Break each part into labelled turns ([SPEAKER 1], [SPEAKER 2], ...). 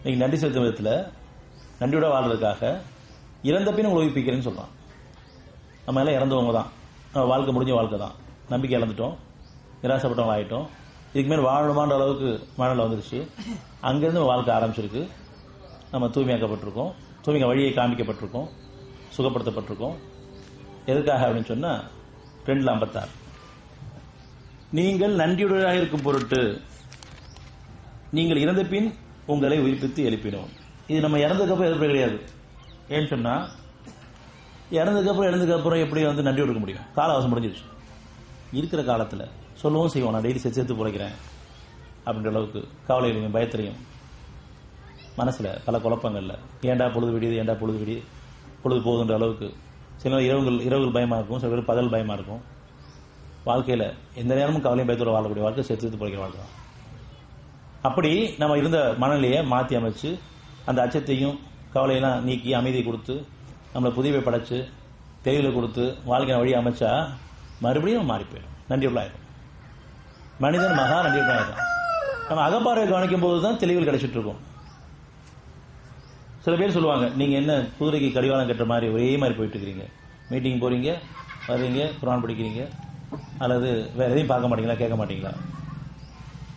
[SPEAKER 1] நீங்க நன்றி செலுத்தும் விதத்தில் நன்றியோட வாழ்றதுக்காக இறந்த பின் உபயோகிப்பிக்கிறேன்னு சொல்றான். நம்ம எல்லாம் இறந்தவங்க தான், நம்ம வாழ்க்கை முடிஞ்ச வாழ்க்கை தான், நம்பிக்கை இழந்துட்டோம், நிராசப்பட்டவங்க ஆகிட்டோம். இதுக்கு மேல் வாழணுமான்ற அளவுக்கு மனநிலை வந்துருச்சு. அங்கிருந்து வாழ்க்கை ஆரம்பிச்சிருக்கு. நம்ம தூய்மையாக்கப்பட்டிருக்கோம், தூய்மை வழியை காண்பிக்கப்பட்டிருக்கோம், சுகப்படுத்தப்பட்டிருக்கோம். எதுக்காக அப்படின்னு சொன்னா 2:56 நீங்கள் நன்றியுடையதாக இருக்கும் பொருட்டு நீங்கள் இறந்த பின் உங்களை உயிர்ப்பித்து எழுப்பினோம். இது நம்ம இறந்ததுக்கப்புறம் எதிர்ப்பு கிடையாது. ஏன்னு சொன்னா இறந்ததுக்கப்புறம் எப்படி நன்றி கொடுக்க முடியும்? கால அவசரம் முடிஞ்சிருச்சு. இருக்கிற காலத்தில் சொல்லவும் செய்வோம், நான் டெய்லி சேர்த்து பிழைக்கிறேன் அப்படின்ற அளவுக்கு கவலையிலையும் பயத்திலையும் மனசுல பல குழப்பங்கள்ல ஏண்டா பொழுது விடியுது பொழுது போகுதுன்ற அளவுக்கு சில இரவுகள் பயமா இருக்கும், சில பேர் பகல் பயமா இருக்கும். வாழ்க்கையில எந்த நேரமும் கவலையும் பயத்தோட வாழக்கூடிய வாழ்க்கை சேர்த்து பிழைக்கிற வாழ்க்கை தான். அப்படி நம்ம இருந்த மனநிலையை மாற்றி அமைச்சு அந்த அச்சத்தையும் கவலையெல்லாம் நீக்கி அமைதியை கொடுத்து நம்மளை புதியவை படைச்சு தெளிவுல கொடுத்து வாழ்க்கை வழி அமைச்சா மறுபடியும் மாறி போயிடும், நன்றியுள்ளாயிரும். மனிதன் மகா நன்றியுள்ளாயிரும். நம்ம அகப்பார்வை கவனிக்கும் போதுதான் தெளிவுகள் கிடைச்சிட்டு இருக்கும். சில பேர் சொல்லுவாங்க, நீங்க என்ன குதிரைக்கு கடிவாளம் கட்டுற மாதிரி ஒரே மாதிரி போயிட்டு இருக்கிறீங்க, மீட்டிங் போறீங்க வர்றீங்க குர்ஆன் படிக்கிறீங்க, அல்லது வேற எதையும் பார்க்க மாட்டீங்களா கேட்க மாட்டீங்களா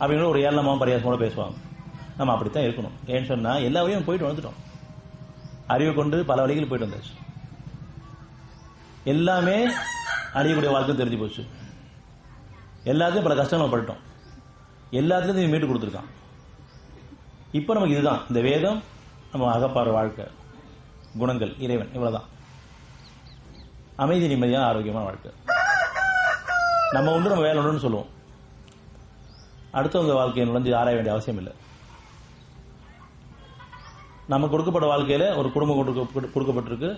[SPEAKER 1] அப்படின்னு ஒரு ஏளனமாவும் பரியாசமோட பேசுவாங்க. நம்ம அப்படித்தான் இருக்கணும். ஏன்னு சொன்னா எல்லா வழியும் போயிட்டு வந்துட்டோம், அறிவை கொண்டு பல வழிகள் போயிட்டு வந்தாச்சு. எல்லாமே அழியக்கூடிய வாழ்க்கை தெரிஞ்சு போச்சு. எல்லாத்தையும் பல கஷ்டங்கள் பட்டுட்டோம், எல்லாத்துலேயும் மீட்டு கொடுத்துருக்கான். இப்போ நமக்கு இதுதான் இந்த வேதம், நம்ம அகப்பார வாழ்க்கை, குணங்கள், இறைவன், இவ்வளவுதான். அமைதி, நிம்மதியான ஆரோக்கியமான வாழ்க்கை. நம்ம ஒன்று நம்ம வேலை ஒன்றுன்னு சொல்லுவோம். அடுத்தவங்க வாழ்க்கையை நுழைஞ்சு ஆராய வேண்டிய அவசியம் இல்லை. நம்ம கொடுக்கப்பட்ட வாழ்க்கையில ஒரு குடும்பம் கொடுக்கப்பட்டிருக்கு.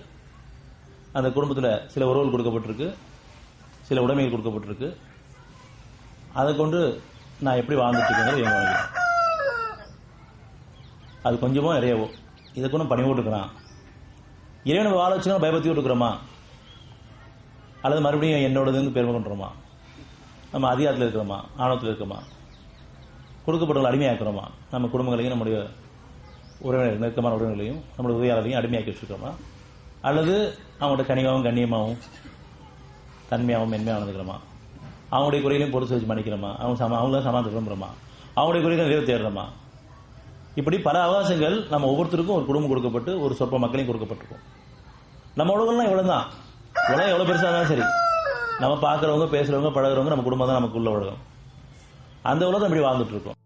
[SPEAKER 1] அந்த குடும்பத்தில் சில உறவுகள் கொடுக்கப்பட்டிருக்கு, சில உடைமைகள் கொடுக்கப்பட்டிருக்கு. அதை கொண்டு நான் எப்படி வாழ்ந்துட்டு இருக்கேன், அது கொஞ்சமோ நிறையவோ இதை கொண்டு பணி போட்டுக்கிறான். இறைவனை வாழ வச்சுக்கணும் பயபக்தி விட்டுக்கிறோமா, அல்லது மறுபடியும் என்னோடதுன்னு பெருமை கொண்டுறோமா, நம்ம அதிகாரத்தில் இருக்கிறோமா, ஆணவத்தில் இருக்கிறோமா, கொடுக்கப்பட்டவர்கள் அடிமையாக்குறோமா, நம்ம குடும்பங்களையும் நம்முடைய உறவினர் நெருக்கமான உறவினர்களையும் நம்முடைய உதவியாளர்களையும் அடிமையாக்கி வச்சுருக்கிறோமா, அல்லது அவங்களோட கனிவாகவும் கண்ணியமாகவும் தன்மையாகவும் மென்மையாக நடந்துக்கிறோமா, அவங்களுடைய குறைகளையும் பொறுத்து வச்சு மன்னிக்கிறோமா, அவங்களும் சமாதானம் விரும்புகிறோமா, அவங்களுடைய குறைகளை நிறைவு தேடுறோமா. இப்படி பல அவகாசங்கள் நம்ம ஒவ்வொருத்தருக்கும் ஒரு குடும்பம் கொடுக்கப்பட்டு ஒரு சொற்ப மக்களையும் கொடுக்கப்பட்டிருக்கும். நம்ம உலகம்லாம் இவ்வளவுதான். உலகம் எவ்வளவு பெருசாக இருந்தாலும் சரி, நம்ம பார்க்குறவங்க பேசுறவங்க பழகுறவங்க நம்ம குடும்பம் தான் நமக்கு உள்ள உலகம். அந்த உலகம் இப்படி வாழ்ந்துட்டு இருக்கோம்.